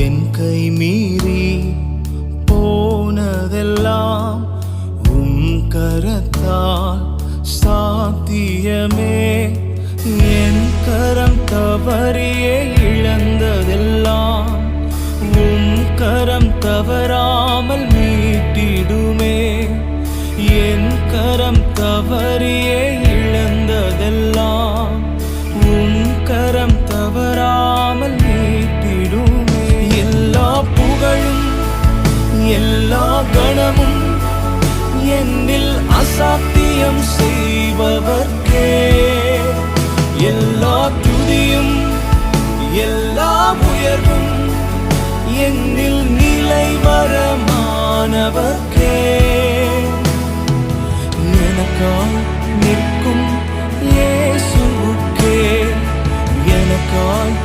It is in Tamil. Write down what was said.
என் கை மீறி போனதெல்லாம் உம் கரத்தால் சாத்தியமே. என் கரம் தவறியே இழந்ததெல்லாம் உம் கரம் தவறாமல் மீட்டிடுமே. என் கரம் தவறியே இழந்ததெல்லாம் உம் கரம் தவறாமல் மீட்டிடுமே. எல்லா புகழும் எல்லா கணமும் என்னில் அசாத்தியம் செய்பவர்க்கே. எல்லா துதியும் எல்லா உயர்வும் என்னில் நிலைவரமானவர்க்கே. எனக்காய் நிற்கும் இயேசுவுக்கே, எனக்காய்